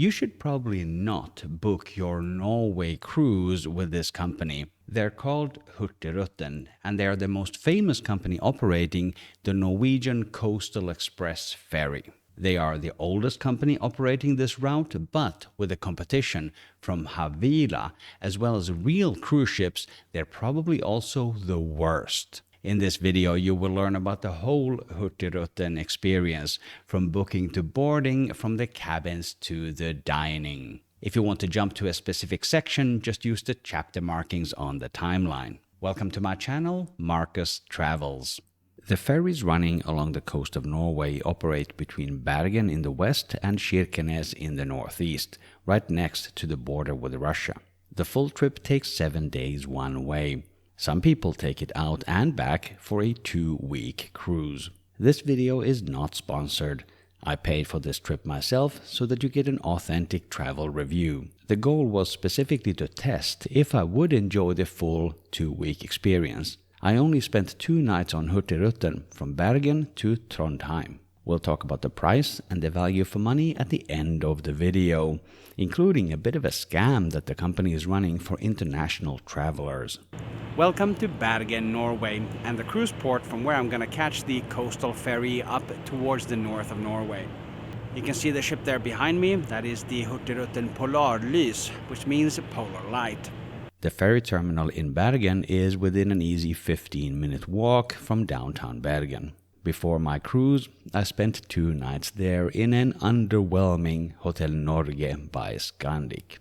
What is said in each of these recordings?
You should probably not book your Norway cruise with this company. They're called Hurtigruten, and they are the most famous company operating the Norwegian Coastal Express ferry. They are the oldest company operating this route, but with the competition from Havila as well as real cruise ships, they're probably also the worst. In this video, you will learn about the whole Hurtigruten experience, from booking to boarding, from the cabins to the dining. If you want to jump to a specific section, just use the chapter markings on the timeline. Welcome to my channel, Markus Travels. The ferries running along the coast of Norway operate between Bergen in the west and Kirkenes in the northeast, right next to the border with Russia. The full trip takes 7 days one way. Some people take it out and back for a 2-week cruise. This video is not sponsored. I paid for this trip myself so that you get an authentic travel review. The goal was specifically to test if I would enjoy the full 2-week experience. I only spent 2 nights on Hurtigruten from Bergen to Trondheim. We'll talk about the price and the value for money at the end of the video, including a bit of a scam that the company is running for international travelers. Welcome to Bergen, Norway, and the cruise port from where I'm going to catch the coastal ferry up towards the north of Norway. You can see the ship there behind me. That is the Hurtigruten Polarlys, which means polar light. The ferry terminal in Bergen is within an easy 15-minute walk from downtown Bergen. Before my cruise, I spent 2 nights there in an underwhelming Hotel Norge by Scandic.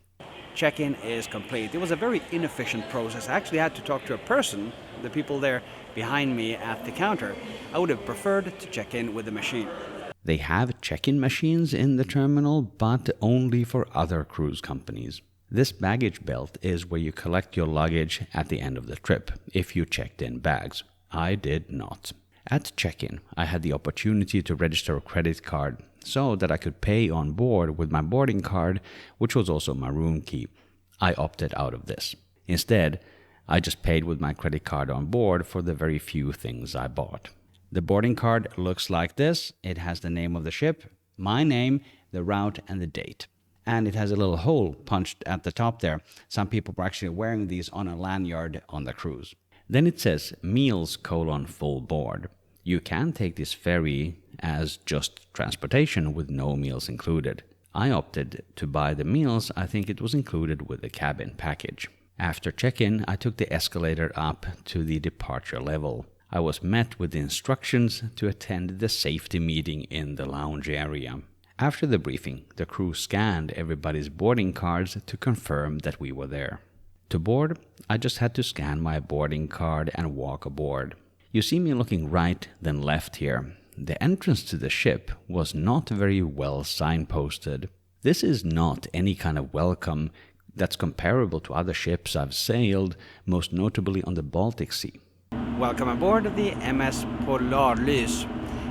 Check-in is complete. It was a very inefficient process. I actually had to talk to a person, the people there behind me at the counter. I would have preferred to check in with the machine. They have check-in machines in the terminal, but only for other cruise companies. This baggage belt is where you collect your luggage at the end of the trip, if you checked in bags. I did not. At check-in, I had the opportunity to register a credit card so that I could pay on board with my boarding card, which was also my room key. I opted out of this. Instead, I just paid with my credit card on board for the very few things I bought. The boarding card looks like this. It has the name of the ship, my name, the route, and the date. And it has a little hole punched at the top there. Some people were actually wearing these on a lanyard on the cruise. Then it says meals : full board. You can take this ferry as just transportation with no meals included. I opted to buy the meals. I think it was included with the cabin package. After check-in, I took the escalator up to the departure level. I was met with the instructions to attend the safety meeting in the lounge area. After the briefing, the crew scanned everybody's boarding cards to confirm that we were there. To board, I just had to scan my boarding card and walk aboard. You see me looking right, then left here. The entrance to the ship was not very well signposted. This is not any kind of welcome that's comparable to other ships I've sailed, most notably on the Baltic Sea. Welcome aboard the MS Polarlys.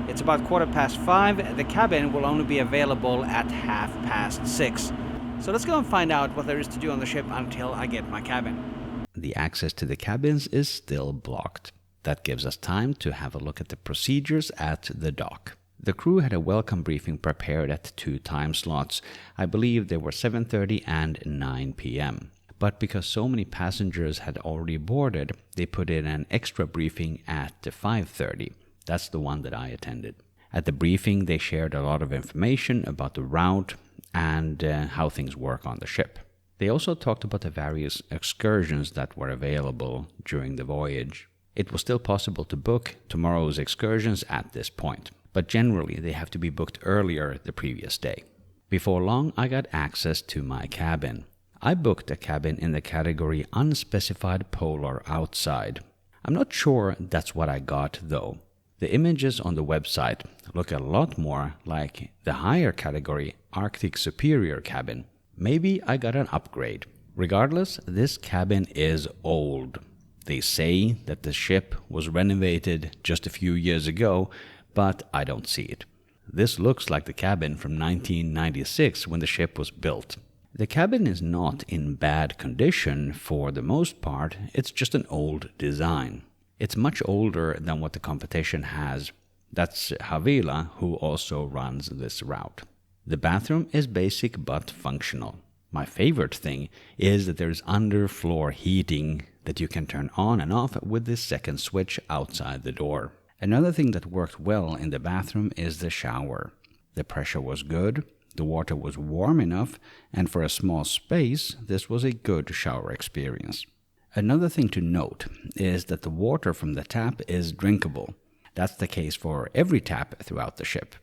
It's about 5:15. The cabin will only be available at 6:30. So let's go and find out what there is to do on the ship until I get my cabin. The access to the cabins is still blocked. That gives us time to have a look at the procedures at the dock. The crew had a welcome briefing prepared at 2 time slots. I believe they were 7:30 and 9 p.m. But because so many passengers had already boarded, they put in an extra briefing at 5:30. That's the one that I attended. At the briefing, they shared a lot of information about the route and how things work on the ship. They also talked about the various excursions that were available during the voyage. It was still possible to book tomorrow's excursions at this point, but generally they have to be booked earlier the previous day. Before long, I got access to my cabin. I booked a cabin in the category Unspecified Polar Outside. I'm not sure that's what I got though. The images on the website look a lot more like the higher category Arctic Superior cabin. Maybe I got an upgrade. Regardless, this cabin is old. They say that the ship was renovated just a few years ago, but I don't see it. This looks like the cabin from 1996 when the ship was built. The cabin is not in bad condition for the most part, it's just an old design. It's much older than what the competition has. That's Havila, who also runs this route. The bathroom is basic but functional. My favorite thing is that there's underfloor heating that you can turn on and off with this second switch outside the door. Another thing that worked well in the bathroom is the shower. The pressure was good, the water was warm enough, and for a small space, this was a good shower experience. Another thing to note is that the water from the tap is drinkable. That's the case for every tap throughout the ship.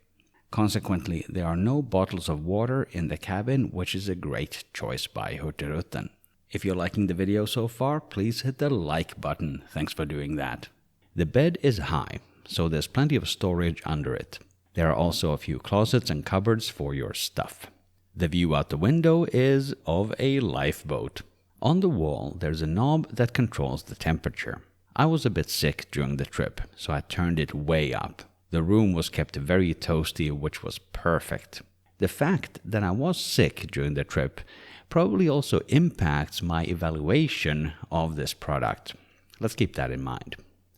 Consequently, there are no bottles of water in the cabin, which is a great choice by Hurtigruten. If you're liking the video so far, please hit the like button. Thanks for doing that. The bed is high, so there's plenty of storage under it. There are also a few closets and cupboards for your stuff. The view out the window is of a lifeboat. On the wall, there's a knob that controls the temperature. I was a bit sick during the trip, so I turned it way up. The room was kept very toasty, which was perfect. The fact that I was sick during the trip probably also impacts my evaluation of this product. Let's keep that in mind.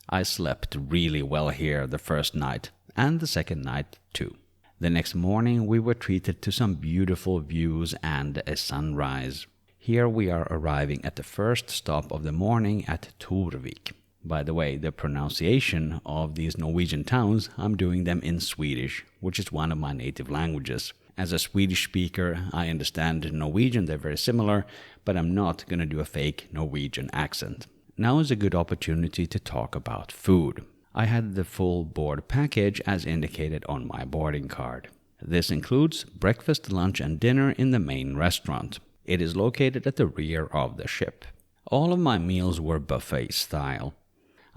I slept really well here the first night, and the second night too. The next morning we were treated to some beautiful views and a sunrise. Here we are arriving at the first stop of the morning at Torvik. By the way, the pronunciation of these Norwegian towns, I'm doing them in Swedish, which is one of my native languages. As a Swedish speaker, I understand Norwegian, they're very similar, but I'm not going to do a fake Norwegian accent. Now is a good opportunity to talk about food. I had the full board package as indicated on my boarding card. This includes breakfast, lunch and dinner in the main restaurant. It is located at the rear of the ship. All of my meals were buffet style.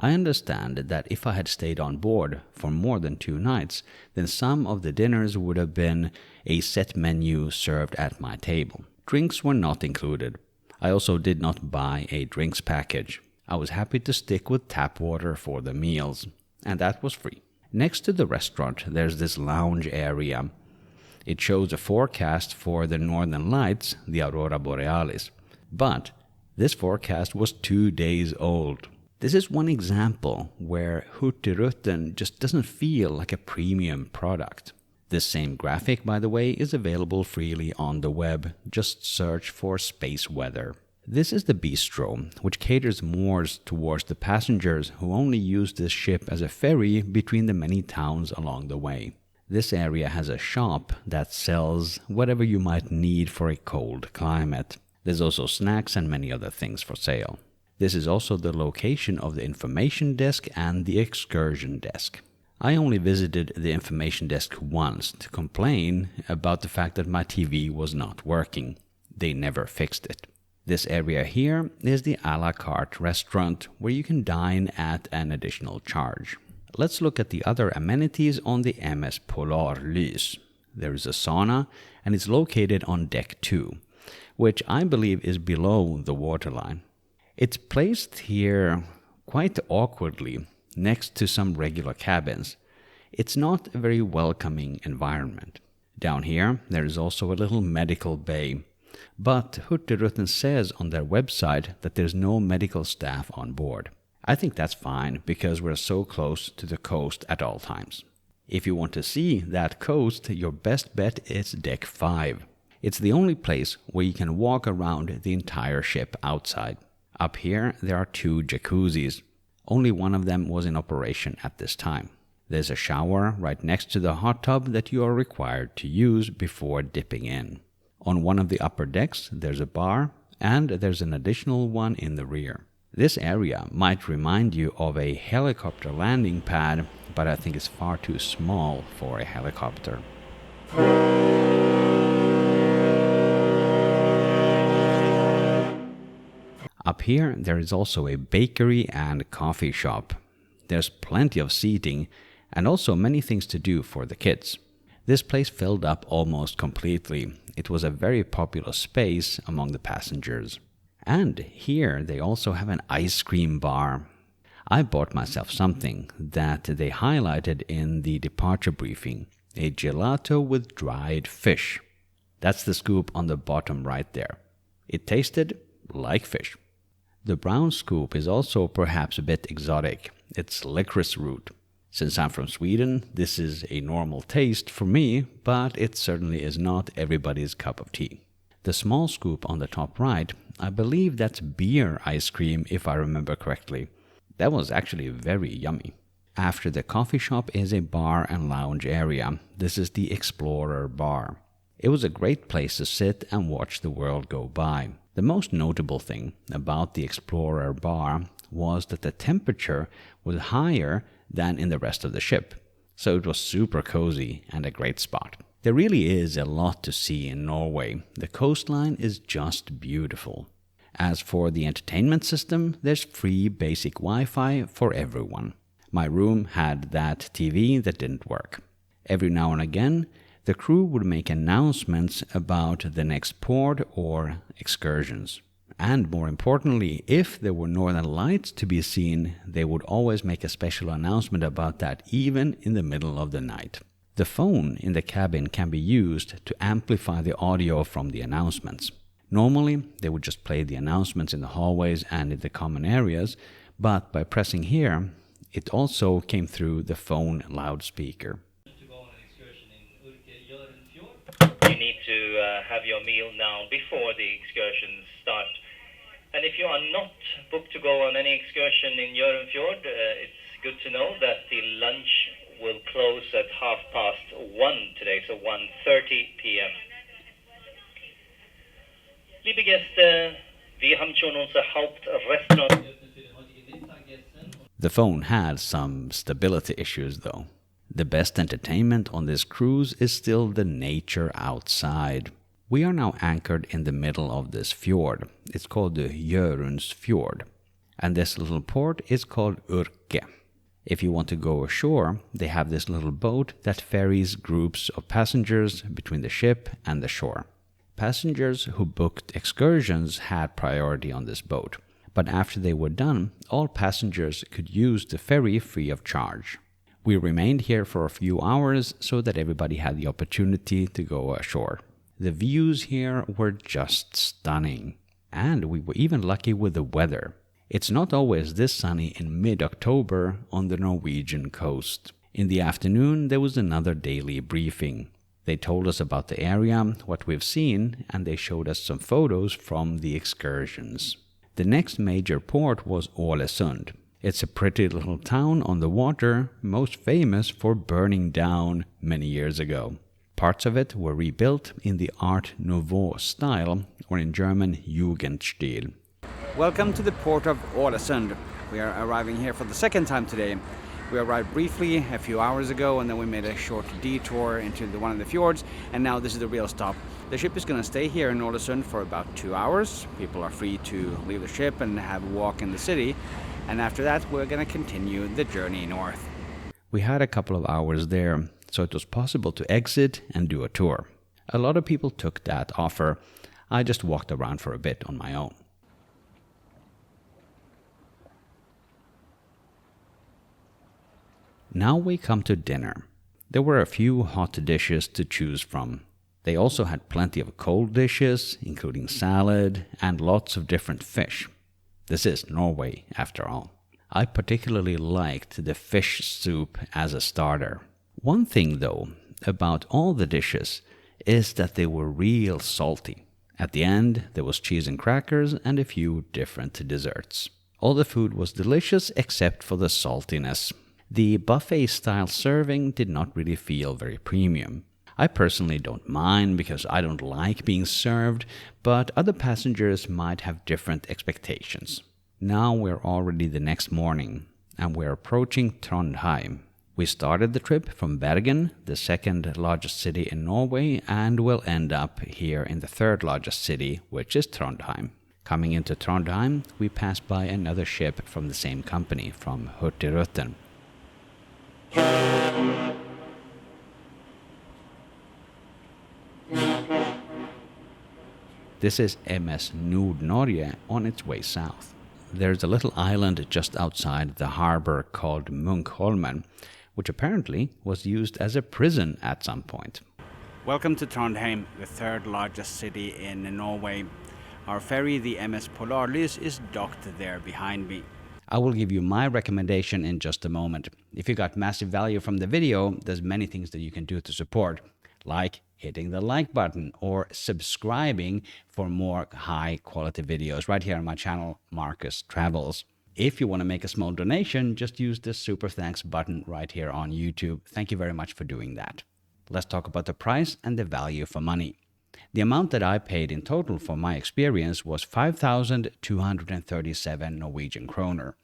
I understand that if I had stayed on board for more than 2 nights, then some of the dinners would have been a set menu served at my table. Drinks were not included. I also did not buy a drinks package. I was happy to stick with tap water for the meals, and that was free. Next to the restaurant, there's this lounge area. It shows a forecast for the northern lights, the aurora borealis. But this forecast was 2 days old. This is one example where Hurtigruten just doesn't feel like a premium product. This same graphic, by the way, is available freely on the web. Just search for space weather. This is the bistro, which caters more towards the passengers who only use this ship as a ferry between the many towns along the way. This area has a shop that sells whatever you might need for a cold climate. There's also snacks and many other things for sale. This is also the location of the information desk and the excursion desk. I only visited the information desk once to complain about the fact that my TV was not working. They never fixed it. This area here is the a la carte restaurant where you can dine at an additional charge. Let's look at the other amenities on the MS Polarlys. There is a sauna and it's located on deck 2, which I believe is below the waterline. It's placed here quite awkwardly next to some regular cabins. It's not a very welcoming environment. Down here there is also a little medical bay, but Hurtigruten says on their website that there's no medical staff on board. I think that's fine because we're so close to the coast at all times. If you want to see that coast, your best bet is deck 5. It's the only place where you can walk around the entire ship outside. Up here there are 2 jacuzzis. Only one of them was in operation at this time. There's a shower right next to the hot tub that you are required to use before dipping in. On one of the upper decks there's a bar, and there's an additional one in the rear. This area might remind you of a helicopter landing pad, but I think it's far too small for a helicopter. Up here there is also a bakery and coffee shop. There's plenty of seating and also many things to do for the kids. This place filled up almost completely. It was a very popular space among the passengers. And here they also have an ice cream bar. I bought myself something that they highlighted in the departure briefing, a gelato with dried fish. That's the scoop on the bottom right there. It tasted like fish. The brown scoop is also perhaps a bit exotic. It's licorice root. Since I'm from Sweden, this is a normal taste for me, but it certainly is not everybody's cup of tea. The small scoop on the top right, I believe that's beer ice cream if I remember correctly. That was actually very yummy. After the coffee shop is a bar and lounge area. This is the Explorer Bar. It was a great place to sit and watch the world go by. The most notable thing about the Explorer Bar was that the temperature was higher than in the rest of the ship. So it was super cozy and a great spot. There really is a lot to see in Norway. The coastline is just beautiful. As for the entertainment system, there's free basic Wi-Fi for everyone. My room had that TV that didn't work. Every now and again, the crew would make announcements about the next port or excursions. And more importantly, if there were northern lights to be seen, they would always make a special announcement about that even in the middle of the night. The phone in the cabin can be used to amplify the audio from the announcements. Normally, they would just play the announcements in the hallways and in the common areas, but by pressing here, it also came through the phone loudspeaker. To go on an excursion in Urke, Hjørundfjord. You need to have your meal now before the excursions start. And if you are not booked to go on any excursion in Hjørundfjord, it's good to know that the lunch will close at 1:30 today, so 1:30 p.m. Liebe Gäste, wir haben schon unser Hauptrestaurant. The phone had some stability issues though. The best entertainment on this cruise is still the nature outside. We are now anchored in the middle of this fjord. It's called the Hjørundfjord. And this little port is called Urke. If you want to go ashore, they have this little boat that ferries groups of passengers between the ship and the shore. Passengers who booked excursions had priority on this boat. But after they were done, all passengers could use the ferry free of charge. We remained here for a few hours so that everybody had the opportunity to go ashore. The views here were just stunning. And we were even lucky with the weather. It's not always this sunny in mid-October on the Norwegian coast. In the afternoon, there was another daily briefing. They told us about the area, what we've seen, and they showed us some photos from the excursions. The next major port was Ålesund. It's a pretty little town on the water, most famous for burning down many years ago. Parts of it were rebuilt in the Art Nouveau style, or in German, Jugendstil. Welcome to the port of Ålesund. We are arriving here for the second time today. We arrived briefly a few hours ago, and then we made a short detour into one of the fjords, and now this is the real stop. The ship is going to stay here in Ålesund for about 2 hours. People are free to leave the ship and have a walk in the city, and after that we're going to continue the journey north. We had a couple of hours there, so it was possible to exit and do a tour. A lot of people took that offer. I just walked around for a bit on my own. Now we come to dinner. There were a few hot dishes to choose from. They also had plenty of cold dishes, including salad and lots of different fish. This is Norway, after all. I particularly liked the fish soup as a starter. One thing, though, about all the dishes is that they were real salty. At the end, there was cheese and crackers and a few different desserts. All the food was delicious except for the saltiness. The buffet-style serving did not really feel very premium. I personally don't mind because I don't like being served, but other passengers might have different expectations. Now we're already the next morning, and we're approaching Trondheim. We started the trip from Bergen, the second largest city in Norway, and will end up here in the third largest city, which is Trondheim. Coming into Trondheim, we pass by another ship from the same company, from Hurtigruten. This is MS Norway on its way south. There's a little island just outside the harbor called Munkholmen, which apparently was used as a prison at some point. Welcome to Trondheim, the third largest city in Norway. Our ferry, the MS Polarlys, is docked there behind me. I will give you my recommendation in just a moment. If you got massive value from the video, there's many things that you can do to support, like hitting the like button or subscribing for more high quality videos right here on my channel, Markus Travels. If you want to make a small donation, just use the super thanks button right here on YouTube. Thank you very much for doing that. Let's talk about the price and the value for money. The amount that I paid in total for my experience was 5,237 Norwegian kroner.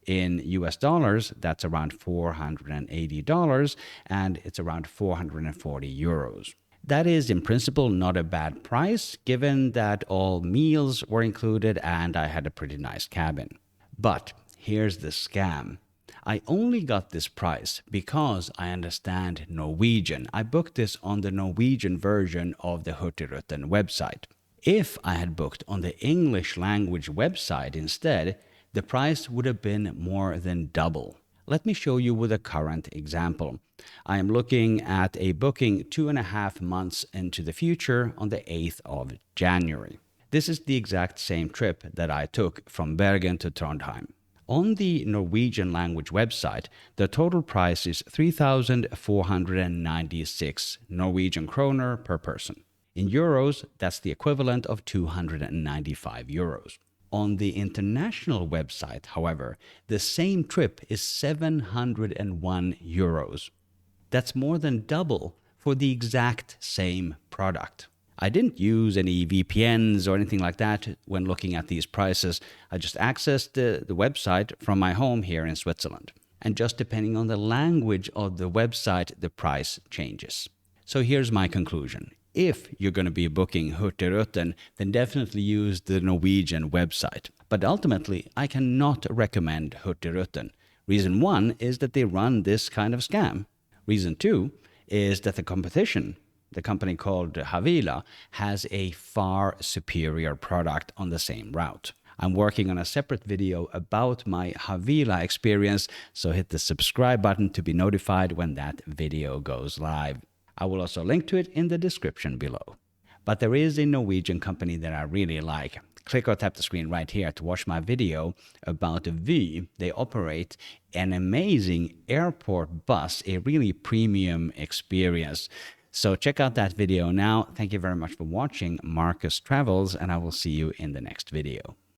In US dollars, that's around $480, and it's around 440 euros. That is in principle not a bad price, given that all meals were included and I had a pretty nice cabin. But here's the scam. I only got this price because I understand Norwegian. I booked this on the Norwegian version of the Hurtigruten website. If I had booked on the English language website instead, the price would have been more than double. Let me show you with a current example. I am looking at a booking 2.5 months into the future on the 8th of January. This is the exact same trip that I took from Bergen to Trondheim. On the Norwegian language website, the total price is 3,496 Norwegian kroner per person. In euros, that's the equivalent of 295 euros. On the international website, however, the same trip is 701 euros. That's more than double for the exact same product. I didn't use any VPNs or anything like that when looking at these prices. I just accessed the website from my home here in Switzerland. And just depending on the language of the website, the price changes. So here's my conclusion. If you're going to be booking Hurtigruten, then definitely use the Norwegian website. But ultimately, I cannot recommend Hurtigruten. Reason 1 is that they run this kind of scam. Reason 2 is that the competition, the company called Havila, has a far superior product on the same route. I'm working on a separate video about my Havila experience, so hit the subscribe button to be notified when that video goes live. I will also link to it in the description below. But there is a Norwegian company that I really like. Click or tap the screen right here to watch my video about Vy. They operate an amazing airport bus, a really premium experience. So check out that video now. Thank you very much for watching Markus Travels, and I will see you in the next video.